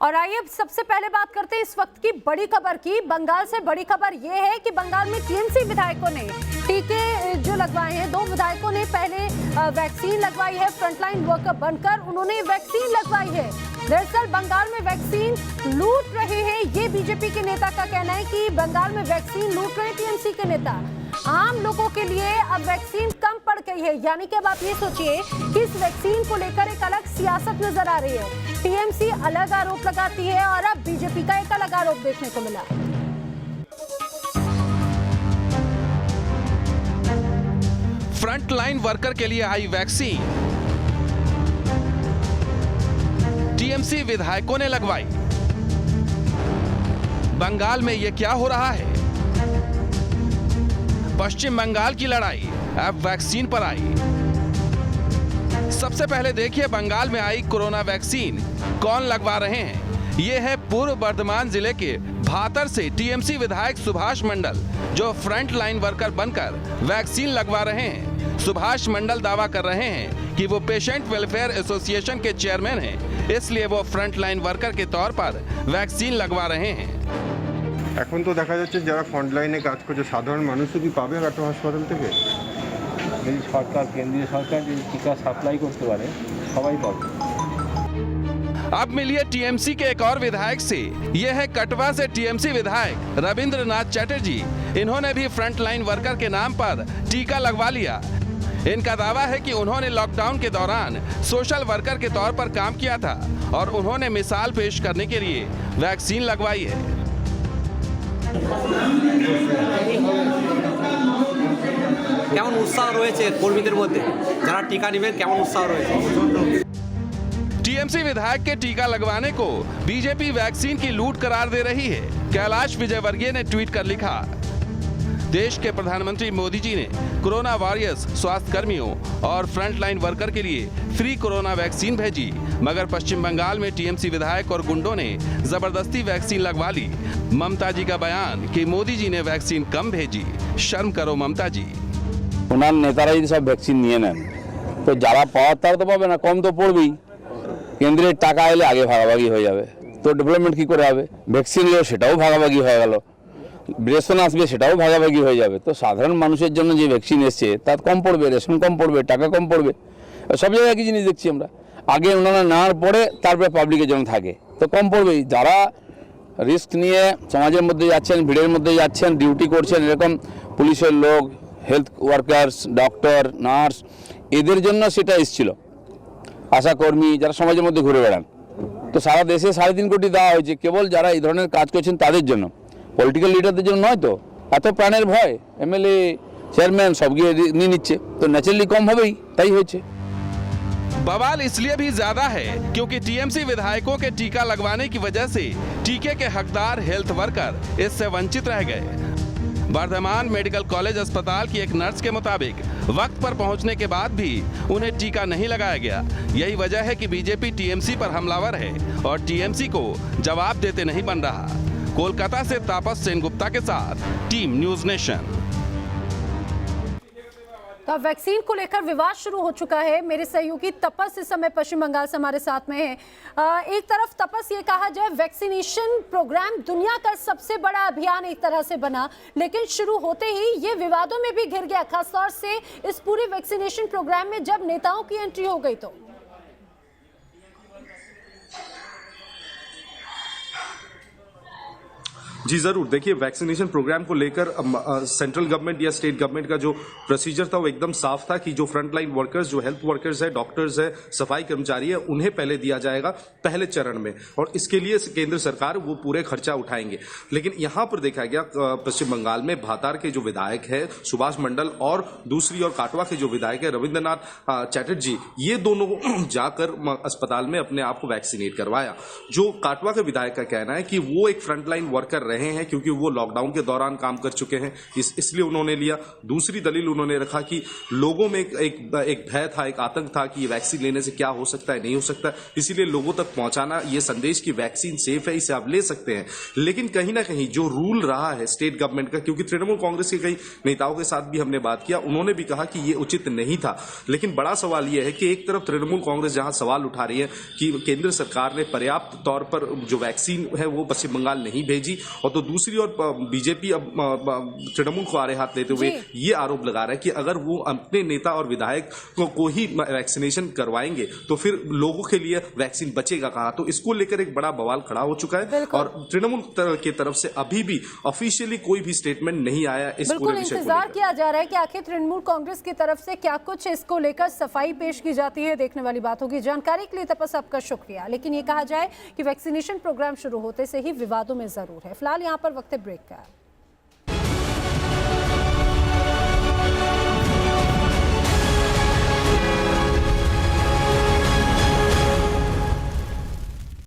और आइए सबसे पहले बात करते हैं इस वक्त की बड़ी खबर की। बंगाल से बड़ी खबर यह है कि बंगाल में टीएमसी विधायकों ने टीके जो लगवाए हैं, 2 विधायकों ने पहले वैक्सीन लगवाई है। फ्रंटलाइन वर्कर बनकर उन्होंने वैक्सीन लगवाई है। दरअसल बंगाल में वैक्सीन लूट रहे हैं, ये बीजेपी के नेता का कहना है कि बंगाल में वैक्सीन लूट रहे हैं टीएमसी के नेता। आम लोगों के लिए अब वैक्सीन कम पड़ गई है, यानी कि अब आप ये सोचिए कि इस वैक्सीन को लेकर एक अलग सियासत नजर आ रही है। टीएमसी अलग आरोप लगाती है और अब बीजेपी का एक अलग आरोप देखने को मिला। फ्रंट लाइन वर्कर के लिए आई वैक्सीन, टीएमसी विधायकों ने लगवाई। बंगाल में यह क्या हो रहा है? पश्चिम बंगाल की लड़ाई अब वैक्सीन पर आई। सबसे पहले देखिए बंगाल में आई कोरोना वैक्सीन कौन लगवा रहे हैं। ये है पूर्व बर्धमान जिले के भातर से टीएमसी विधायक सुभाष मंडल, जो फ्रंट लाइन वर्कर बनकर वैक्सीन लगवा रहे हैं। सुभाष मंडल दावा कर रहे हैं कि वो पेशेंट वेलफेयर एसोसिएशन के चेयरमैन हैं, इसलिए वो फ्रंट लाइन वर्कर के तौर पर वैक्सीन लगवा रहे हैं। এখন তো দেখা যাচ্ছে যারা ফ্রন্ট লাইনে কাজ করছে সাধারণ মানুষও কি পাবে কাটো হাসপাতাল থেকে? যদি সরকার, কেন্দ্রীয় সরকার যদি টিকা সাপ্লাই করতে পারে সবাই পাবে। अब मिलिए टीएमसी के एक और विधायक से। ये है कटवा से टीएमसी विधायक रविंद्रनाथ चटर्जी। इन्होंने भी फ्रंट लाइन वर्कर के नाम पर टीका लगवा लिया। इनका दावा है कि उन्होंने लॉकडाउन के दौरान सोशल वर्कर के तौर पर काम किया था और उन्होंने मिसाल पेश करने के लिए वैक्सीन लगवाई है। কেমন উৎসাহ রয়েছে কর্মীদের মধ্যে, যারা টিকা নেবেন কেমন উৎসাহ রয়েছে? टीएमसी विधायक के टीका लगवाने को बीजेपी वैक्सीन की लूट करार दे रही है। कैलाश विजयवर्गीय ने ट्वीट कर लिखा, देश के प्रधानमंत्री मोदी जी ने कोरोना वॉरियर्स, स्वास्थ्य कर्मियों और फ्रंट लाइन वर्कर के लिए फ्री कोरोना वैक्सीन भेजी, मगर पश्चिम बंगाल में टीएमसी विधायक और गुंडों ने जबरदस्ती वैक्सीन लगवा ली। ममता जी का बयान कि मोदी जी ने वैक्सीन कम भेजी, शर्म करो ममता जी। ওনার নেতারা যদি সব ভ্যাকসিন নিয়ে নেন তো যারা পাওয়ার তারা তো পাবে না, কম তো পড়বেই। কেন্দ্রের টাকা এলে আগে ভাগাভাগি হয়ে যাবে, তো ডেভেলপমেন্ট কি করে হবে? ভ্যাকসিন নিলেও সেটাও ভাগাভাগি হয়ে গেল, রেশন আসবে সেটাও ভাগাভাগি হয়ে যাবে। তো সাধারণ মানুষের জন্য যে ভ্যাকসিন এসছে তার কম পড়বে, রেশন কম পড়বে, টাকা কম পড়বে। সব জায়গায় একই জিনিস দেখছি আমরা, আগে ওনারা নেওয়ার পরে তারপরে পাবলিকের জন্য থাকে, তো কম পড়বেই। যারা রিস্ক নিয়ে সমাজের মধ্যে যাচ্ছেন, ভিড়ের মধ্যে যাচ্ছেন, ডিউটি করছেন, এরকম পুলিশের লোক, হেলথ ওয়ার্কার্স, ডক্টর, নার্স, এদের জন্য সেটা এসেছিল। আশাকর্মী যারা সমাজের মধ্যে ঘুরে বেড়ান, তো সারা দেশে 3.5 কোটি দেওয়া হয়েছে কেবল যারা এই ধরনের কাজ করছেন তাদের জন্য, পলিটিক্যাল লিডারদের জন্য নয়। তো এত প্রাণের ভয়, এমএলএ, চেয়ারম্যান সব গিয়ে নিয়ে নিচ্ছে, তো ন্যাচারালি কম হবেই, তাই হয়েছে। बवाल इसलिए भी ज्यादा है क्योंकि टीएमसी विधायकों के टीका लगवाने की वजह से टीके के हकदार हेल्थ वर्कर इससे वंचित रह गए। बर्धमान मेडिकल कॉलेज अस्पताल की एक नर्स के मुताबिक वक्त पर पहुंचने के बाद भी उन्हें टीका नहीं लगाया गया। यही वजह है कि बीजेपी टीएमसी पर हमलावर है और टीएमसी को जवाब देते नहीं बन रहा। कोलकाता से तापस सेनगुप्ता के साथ टीम न्यूज नेशन। तो वैक्सीन को लेकर विवाद शुरू हो चुका है। मेरे सहयोगी तपस इस समय पश्चिम बंगाल से हमारे साथ में है। एक तरफ तपस, ये कहा जाए वैक्सीनेशन प्रोग्राम दुनिया का सबसे बड़ा अभियान एक तरह से बना, लेकिन शुरू होते ही ये विवादों में भी घिर गया, खासतौर से इस पूरे वैक्सीनेशन प्रोग्राम में जब नेताओं की एंट्री हो गई तो। जी जरूर, देखिए वैक्सीनेशन प्रोग्राम को लेकर सेंट्रल गवर्नमेंट या स्टेट गवर्नमेंट का जो प्रोसीजर था वो एकदम साफ था कि जो फ्रंट लाइन वर्कर्स, जो हेल्थ वर्कर्स है, डॉक्टर्स है, सफाई कर्मचारी है, उन्हें पहले दिया जाएगा पहले चरण में, और इसके लिए केंद्र सरकार वो पूरे खर्चा उठाएंगे। लेकिन यहां पर देखा गया पश्चिम बंगाल में भातार के जो विधायक है सुभाष मंडल और दूसरी ओर काटवा के जो विधायक है रविंद्रनाथ चटर्जी, ये दोनों जाकर अस्पताल में अपने आप को वैक्सीनेट करवाया। जो काटवा के विधायक का कहना है कि वो एक फ्रंट लाइन वर्कर रहे हैं क्योंकि वो लॉकडाउन के दौरान काम कर चुके हैं, इसलिए उन्होंने लिया। दूसरी दलील उन्होंने रखा कि लोगों में एक भय था, एक आतंक था कि ये वैक्सीन लेने से क्या हो सकता है, नहीं हो सकता, इसीलिए लोगों तक पहुंचाना ये संदेश कि वैक्सीन सेफ है, इसे आप ले सकते हैं। लेकिन कहीं ना कहीं जो रूल रहा है स्टेट गवर्नमेंट का, क्योंकि तृणमूल कांग्रेस के कई नेताओं के साथ भी हमने बात किया, उन्होंने भी कहा कि ये उचित नहीं था। लेकिन बड़ा सवाल यह है कि एक तरफ तृणमूल कांग्रेस जहां सवाल उठा रही है कि केंद्र सरकार ने पर्याप्त तौर पर जो वैक्सीन है वो पश्चिम बंगाल नहीं भेजी, और तो दूसरी ओर बीजेपी अब तृणमूल को आड़े हाथ लेते हुए ये आरोप लगा रहा है कि अगर वो अपने नेता और विधायक को ही वैक्सीनेशन करवाएंगे तो फिर लोगों के लिए वैक्सीन बचेगा कहां। तो इसको लेकर एक बड़ा बवाल खड़ा हो चुका है और तृणमूल की तरफ से अभी भी ऑफिशियली कोई भी स्टेटमेंट नहीं आया इस पूरे विषय को लेकर। इंतजार किया जा रहा है कि आखिर तृणमूल कांग्रेस की तरफ से क्या कुछ इसको लेकर सफाई पेश की जाती है, देखने वाली बात होगी। जानकारी के लिए तपस आपका शुक्रिया। लेकिन ये कहा जाए कि वैक्सीनेशन प्रोग्राम शुरू होते से ही विवादों में जरूर है। फिलहाल यहाँ पर वक्त ब्रेक का है।